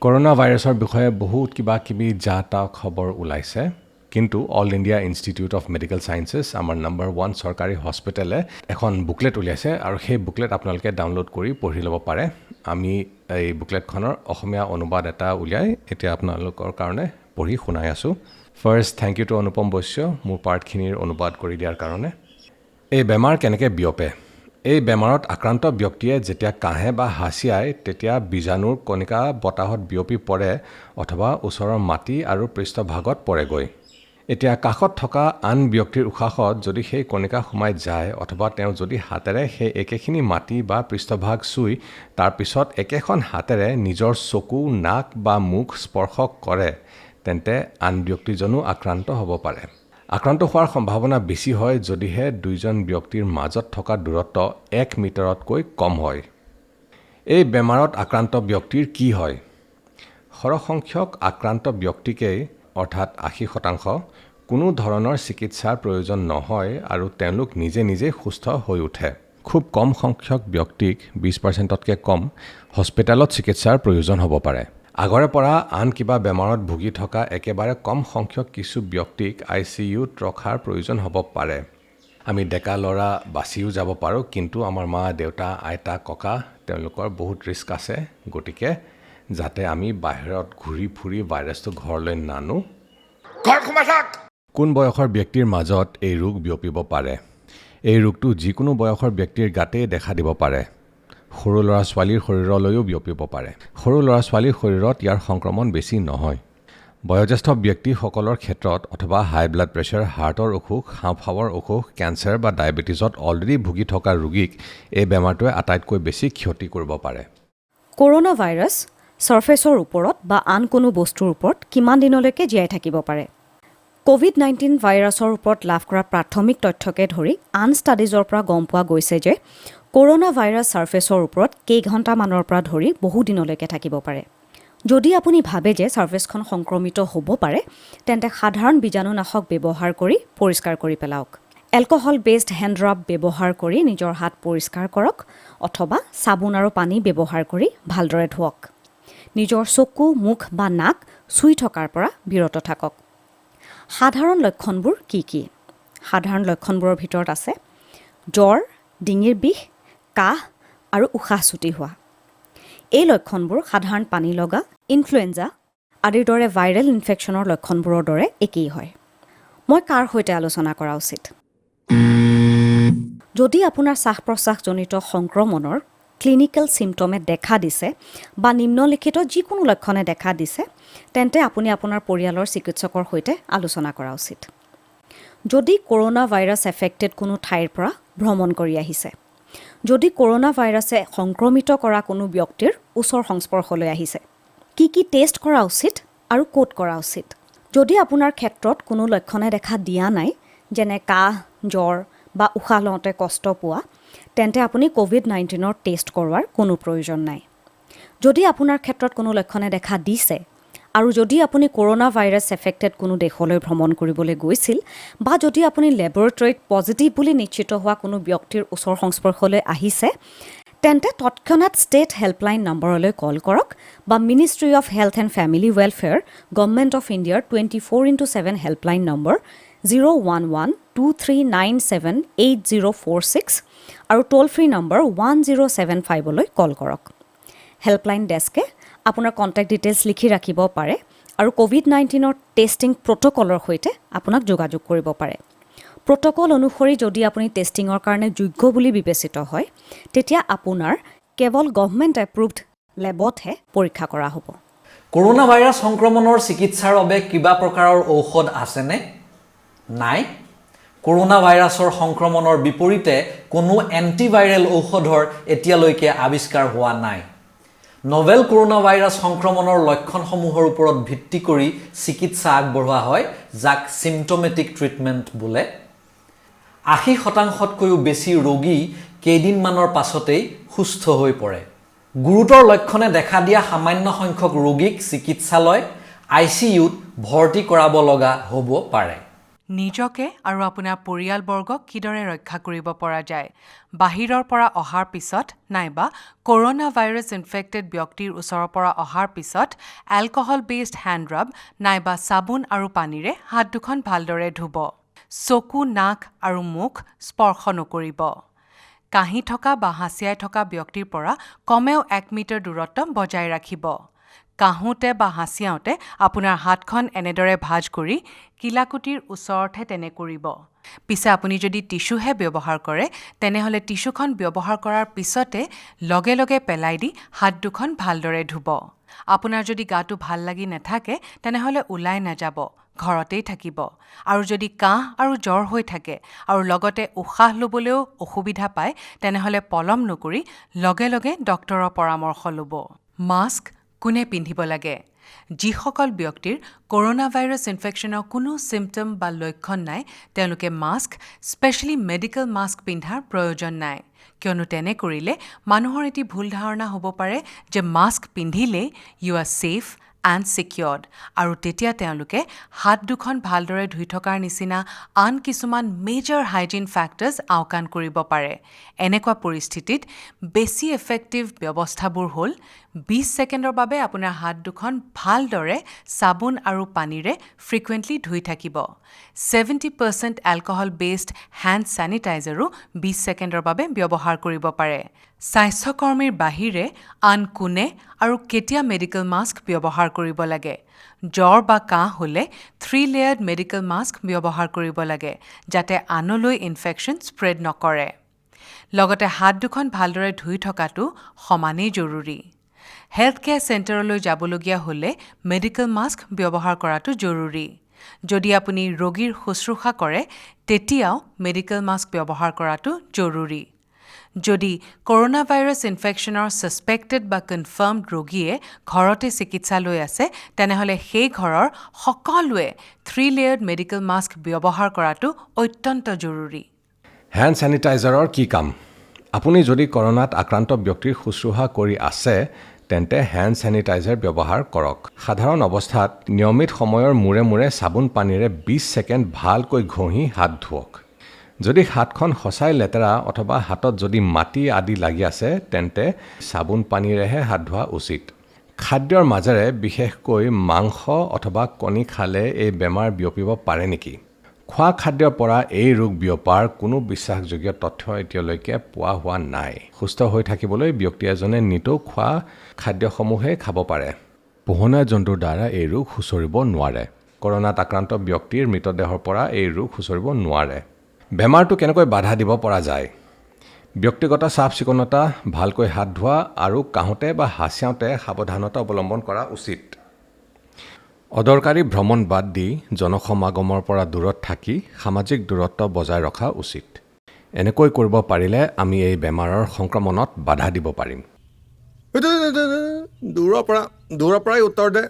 corona ভাইৰাছৰ বিষয়ে বহুত কিবা-কিবি যা-তা খবৰ ওলাইছে কিন্তু all India institute of medical sciences আমাৰ নম্বৰ 1 চৰকাৰী হস্পিটেলে এখন বুকলেট উলিয়াইছে আৰু সেই বুকলেট আপোনালোকে ডাউনলোড কৰি পঢ়ি ল'ব পাৰে আমি এই বুকলেটখনৰ অসমীয়া অনুবাদ এটা উলিয়াই এতিয়া আপোনালোকৰ কাৰণে পঢ়ি শুনাই আছো ফাৰ্ষ্ট থ্যাংক ইউ টু অনুপম বৈশ্য মোৰ পাৰ্টখিনিৰ অনুবাদ কৰি দিয়াৰ কাৰণে এই বেমাৰ কেনেকৈ বিয়পে এই বেমাৰত আক্ৰান্ত ব্যক্তিয়ে যেতিয়া কাহে বা হাঁচিয়ায় তেতিয়া বীজাণুৰ কণিকা বতাহত বিয়পি পৰে অথবা ওচৰৰ মাটি আৰু পৃষ্ঠভাগত পৰেগৈ এতিয়া কাষত থকা আন ব্যক্তিৰ উশাহত যদি সেই কণিকা সোমাই যায় অথবা তেওঁ যদি হাতেৰে সেই একেখিনি মাটি বা পৃষ্ঠভাগ চুই তাৰ পিছত একেখন হাতেৰে নিজৰ চকু নাক বা মুখ স্পৰ্শ কৰে তেন্তে আন ব্যক্তিজনো আক্ৰান্ত হ'ব পাৰে আক্ৰান্ত হোৱাৰ সম্ভাৱনা বেছি হয় যদিহে দুইজন ব্যক্তিৰ মাজত থকা দূৰত্ব 1 মিটাৰতকৈ কম হয় এই বেমাৰত আক্ৰান্ত ব্যক্তিৰ কি হয় সৰহসংখ্যক আক্ৰান্ত ব্যক্তিকেই অৰ্থাৎ 80% কোনো ধৰণৰ চিকিৎসাৰ প্ৰয়োজন নহয় আৰু তেওঁলোক নিজে নিজে সুস্থ হৈ উঠে খুব কম সংখ্যক ব্যক্তিক 20%তকৈ কম হস্পিটেলত চিকিৎসাৰ প্ৰয়োজন হ'ব পাৰে আগৰে পৰা আন কিবা বেমাৰত ভুগি থকা একেবাৰে কম সংখ্যক কিছু ব্যক্তিক আইচিইউত ৰখাৰ প্ৰয়োজন হ'ব পাৰে আমি ডেকা ল'ৰা বাচিও যাব পাৰোঁ কিন্তু আমাৰ মা দেউতা আইতা ককা তেওঁলোকৰ বহুত ৰিস্ক আছে গতিকে যাতে আমি বাহিৰত ঘূৰি ফুৰি ভাইৰাছটো ঘৰলৈ নানো কোন বয়সৰ ব্যক্তিৰ মাজত এই ৰোগ বিয়পিব পাৰে এই ৰোগটো যিকোনো বয়সৰ ব্যক্তিৰ গাতেই দেখা দিব পাৰে সৰু ল'ৰা-ছোৱালীৰ শৰীৰলৈও বিয়পিব পাৰে সৰু ল'ৰা-ছোৱালীৰ শৰীৰত ইয়াৰ সংক্ৰমণ বেছি নহয় বয়োজ্যেষ্ঠ ব্যক্তিসকলৰ ক্ষেত্ৰত অথবা হাই ব্লাড প্ৰেছাৰ হাৰ্টৰ অসুখ হাঁওফাঁওৰ অসুখ কেঞ্চাৰ বা ডায়েবেটিছত অলৰেডি ভুগি থকা ৰোগীক এই বেমাৰটোৱে আটাইতকৈ বেছি ক্ষতি কৰিব পাৰে কৰোনা ভাইৰাছ সাৰফেচৰ ওপৰত বা আন কোনো বস্তুৰ ওপৰত কিমান দিনলৈকে জীয়াই থাকিব পাৰে কোভিড-19 ভাইৰাছৰ ওপৰত লাভ কৰা প্ৰাথমিক তথ্যকে ধৰি আন ষ্টাডিজৰ পৰা গম পোৱা গৈছে যে কৰোনা ভাইৰাছ সাৰফেচৰ ওপৰত কেইঘণ্টামানৰ পৰা ধৰি বহু দিনলৈকে থাকিব পাৰে যদি আপুনি ভাবে যে সাৰফেচখন সংক্ৰমিত হ'ব পাৰে তেন্তে সাধাৰণ বীজাণুনাশক ব্যৱহাৰ কৰি পৰিষ্কাৰ কৰি পেলাওক এলকহল বেছড হেণ্ড ৰাব ব্যৱহাৰ কৰি নিজৰ হাত পৰিষ্কাৰ কৰক অথবা চাবোন আৰু পানী ব্যৱহাৰ কৰি ভালদৰে ধুৱক নিজৰ চকু মুখ বা নাক চুই থকাৰ পৰা বিৰত থাকক সাধাৰণ লক্ষণবোৰ কি সাধাৰণ লক্ষণবোৰৰ ভিতৰত আছে জ্বৰ ডিঙিৰ বিষ কাহ আৰু উশাহ চুটি হোৱা এই লক্ষণবোৰ সাধাৰণ পানী লগা ইনফ্লুৱেঞ্জা আদিৰ দৰে ভাইৰেল ইনফেকশ্যনৰ লক্ষণবোৰৰ দৰে একেই হয় মই কাৰ সৈতে আলোচনা কৰা উচিত যদি আপোনাৰ শ্বাস-প্ৰশ্বাসজনিত সংক্ৰমণৰ ক্লিনিকেল চিম্পটমে দেখা দিছে বা নিম্নলিখিত যিকোনো লক্ষণে দেখা দিছে তেন্তে আপুনি আপোনাৰ পৰিয়ালৰ চিকিৎসকৰ সৈতে আলোচনা কৰা উচিত যদি কৰোনা ভাইৰাছ এফেক্টেড কোনো ঠাইৰ পৰা ভ্ৰমণ কৰি আহিছে যদি কৰোনা ভাইৰাছে সংক্ৰমিত কৰা কোনো ব্যক্তিৰ ওচৰ সংস্পৰ্শলৈ আহিছে কি টেষ্ট কৰা উচিত আৰু ক'ত কৰা উচিত যদি আপোনাৰ ক্ষেত্ৰত কোনো লক্ষণে দেখা দিয়া নাই যেনে কাহ জ্বৰ বা উশাহ লওঁতে কষ্ট পোৱা তেন্তে আপুনি কোভিড-19ৰ টেষ্ট কৰোৱাৰ কোনো প্ৰয়োজন নাই যদি আপোনাৰ ক্ষেত্ৰত কোনো লক্ষণে দেখা দিছে আৰু যদি আপুনি কৰোনা ভাইৰাছ এফেক্টেড কোনো দেশলৈ ভ্ৰমণ কৰিবলৈ গৈছিল বা যদি আপুনি লেবৰেটৰীত পজিটিভ বুলি নিশ্চিত হোৱা কোনো ব্যক্তিৰ ওচৰ সংস্পৰ্শলৈ আহিছে তেন্তে তৎক্ষণাত ষ্টেট হেল্পলাইন নম্বৰলৈ কল কৰক বা ministry of health and family welfare government of ইণ্ডিয়াৰ 24x7 হেল্পলাইন নম্বৰ 01123978046 আৰু টোল ফ্ৰী নম্বৰ 1075লৈ কল কৰক হেল্পলাইন ডেস্কে আপোনাৰ কণ্টেক্ট ডিটেইলছ লিখি ৰাখিব পাৰে আৰু কোভিড-19ৰ টেষ্টিং প্ৰট'কলৰ সৈতে আপোনাক যোগাযোগ কৰিব পাৰে প্ৰট'কল অনুসৰি যদি আপুনি টেষ্টিঙৰ কাৰণে যোগ্য বুলি বিবেচিত হয় তেতিয়া আপোনাৰ কেৱল গভৰ্ণমেণ্ট এপ্ৰুভড লেবতহে পৰীক্ষা কৰা হ'ব কৰোনা ভাইৰাছ সংক্ৰমণৰ চিকিৎসাৰ বাবে কিবা প্ৰকাৰৰ ঔষধ আছেনে নাই কৰোনা ভাইৰাছৰ সংক্ৰমণৰ বিপৰীতে কোনো এণ্টিভাইৰেল ঔষধৰ এতিয়ালৈকে আৱিষ্কাৰ হোৱা নাই নভেল কৰোনা ভাইৰাছ সংক্ৰমণৰ লক্ষণসমূহৰ ওপৰত ভিত্তি কৰি চিকিৎসা আগবঢ়োৱা হয় যাক চিম্পটমেটিক ট্ৰিটমেণ্ট বোলে 80%তকৈও বেছি ৰোগী কেইদিনমানৰ পাছতেই সুস্থ হৈ পৰে গুৰুতৰ লক্ষণে দেখা দিয়া সামান্য সংখ্যক ৰোগীক চিকিৎসালয় আইচিইউত ভৰ্তি কৰাব লগা হ'ব পাৰে নিজকে আৰু আপোনাৰ পৰিয়ালবৰ্গক কিদৰে ৰক্ষা কৰিব পৰা যায় বাহিৰৰ পৰা অহাৰ পিছত নাইবা কৰোনা ভাইৰাছ ইনফেক্টেড ব্যক্তিৰ ওচৰৰ পৰা অহাৰ পিছত এলকহল বেছড হেণ্ড ৰাব নাইবা চাবোন আৰু পানীৰে হাত দুখন ভালদৰে ধুব চকু নাক আৰু মুখ স্পৰ্শ নকৰিব কাহি থকা বা হাঁচিয়াই থকা ব্যক্তিৰ পৰা কমেও 1 মিটাৰ দূৰত্ব বজাই ৰাখিব কাহোঁতে বা হাঁচিয়াওঁতে আপোনাৰ হাতখন এনেদৰে ভাঁজ কৰি কিলাকুটিৰ ওচৰতহে তেনে কৰিব পিছে আপুনি যদি টিস্যুহে ব্যৱহাৰ কৰে তেনেহ'লে টিস্যুখন ব্যৱহাৰ কৰাৰ পিছতে লগে লগে পেলাই দি হাত দুখন ভালদৰে ধুব আপোনাৰ যদি গাটো ভাল লাগি নাথাকে তেনেহ'লে ওলাই নাযাব ঘৰতেই থাকিব আৰু যদি কাহ আৰু জ্বৰ হৈ থাকে আৰু লগতে উশাহ ল'বলৈও অসুবিধা পায় তেনেহ'লে পলম নকৰি লগে লগে ডক্তৰৰ পৰামৰ্শ ল'ব মাস্ক কোনে পিন্ধিব লাগে যিসকল ব্যক্তিৰ কৰোনা ভাইৰাছ ইনফেকশ্যনৰ কোনো চিম্পটম বা লক্ষণ নাই তেওঁলোকে মাস্ক স্পেচিয়েলি মেডিকেল মাস্ক পিন্ধাৰ প্ৰয়োজন নাই কিয়নো তেনে কৰিলে মানুহৰ এটি ভুল ধাৰণা হ'ব পাৰে যে মাস্ক পিন্ধিলেই you are safe and secured আৰু তেতিয়া তেওঁলোকে হাত দুখন ভালদৰে ধুই থকাৰ নিচিনা আন কিছুমান মেজৰ হাইজিন ফেক্টৰ্ছ আওকাণ কৰিব পাৰে এনেকুৱা পৰিস্থিতিত বেছি এফেক্টিভ ব্যৱস্থাবোৰ হ'ল 20 ছেকেণ্ডৰ বাবে আপোনাৰ হাত দুখন ভালদৰে চাবোন আৰু পানীৰে ফ্ৰিকুৱেণ্টলি ধুই থাকিব 70% এলকহল বেছড হেণ্ড ছেনিটাইজাৰো 20 ছেকেণ্ডৰ বাবে ব্যৱহাৰ কৰিব পাৰে স্বাস্থ্যকৰ্মীৰ বাহিৰে আন কোনে আৰু কেতিয়া মেডিকেল মাস্ক ব্যৱহাৰ কৰিব লাগে জ্বৰ বা কাহ হ'লে 3 লেয়াৰ্ড মেডিকেল মাস্ক ব্যৱহাৰ কৰিব লাগে যাতে আনলৈ ইনফেকশ্যন স্প্ৰেড নকৰে লগতে হাত দুখন ভালদৰে ধুই থকাটো সমানেই জৰুৰী হেল্থ কেয়াৰ চেণ্টাৰলৈ যাবলগীয়া হ'লে মেডিকেল মাস্ক ব্যৱহাৰ কৰাটো জৰুৰী যদি আপুনি ৰোগীৰ শুশ্ৰূষা কৰে তেতিয়াও মেডিকেল মাস্ক ব্যৱহাৰ কৰাটো জৰুৰী যদি কৰোনা ভাইৰাছ ইনফেকশ্যনৰ ছাছপেক্টেড বা কনফাৰ্মড ৰোগীয়ে ঘৰতে চিকিৎসা লৈ আছে তেনেহ'লে সেই ঘৰৰ সকলোৱে 3 লেয়াৰ্ড মেডিকেল মাস্ক ব্যৱহাৰ কৰাটো অত্যন্ত জৰুৰী হেণ্ড ছেনিটাইজাৰৰ কি কাম আপুনি যদি কৰোনাত আক্ৰান্ত ব্যক্তিৰ শুশ্ৰূষা কৰি আছে তেন্তে হেণ্ড ছেনিটাইজাৰ ব্যৱহাৰ কৰক সাধাৰণ অৱস্থাত নিয়মিত সময়ৰ মূৰে মূৰে চাবোন পানীৰে 20 ছেকেণ্ড ভালকৈ ঘঁহি হাত ধুৱক যদি হাতখন সঁচাই লেতেৰা অথবা হাতত যদি মাটি আদি লাগি আছে তেন্তে চাবোন পানীৰেহে হাত ধোৱা উচিত খাদ্যৰ মাজেৰে বিশেষকৈ মাংস অথবা কণী খালে এই বেমাৰ বিয়পিব পাৰে নেকি খোৱা খাদ্যৰ পৰা এই ৰোগ বিয়পাৰ কোনো বিশ্বাসযোগ্য তথ্য এতিয়ালৈকে পোৱা হোৱা নাই সুস্থ হৈ থাকিবলৈ ব্যক্তি এজনে নিতৌ খোৱা খাদ্যসমূহে খাব পাৰে পোহনীয়া জন্তুৰ দ্বাৰা এই ৰোগ সুচৰিব নোৱাৰে কৰোনাত আক্ৰান্ত ব্যক্তিৰ মৃতদেহৰ পৰা এই ৰোগ সুচৰিব নোৱাৰে বেমাৰটো কেনেকৈ বাধা দিব পৰা যায় ব্যক্তিগত চাফ চিকুণতা ভালকৈ হাত ধোৱা আৰু কাহোঁতে বা হাঁচিয়াওঁতে সাৱধানতা অৱলম্বন কৰা উচিত অদৰকাৰী ভ্ৰমণ বাদ দি জনসমাগমৰ পৰা দূৰত থাকি সামাজিক দূৰত্ব বজাই ৰখা উচিত এনেকৈ কৰিব পাৰিলে আমি এই বেমাৰৰ সংক্ৰমণত বাধা দিব পাৰিম দূৰৰ পৰাই উত্তৰ দে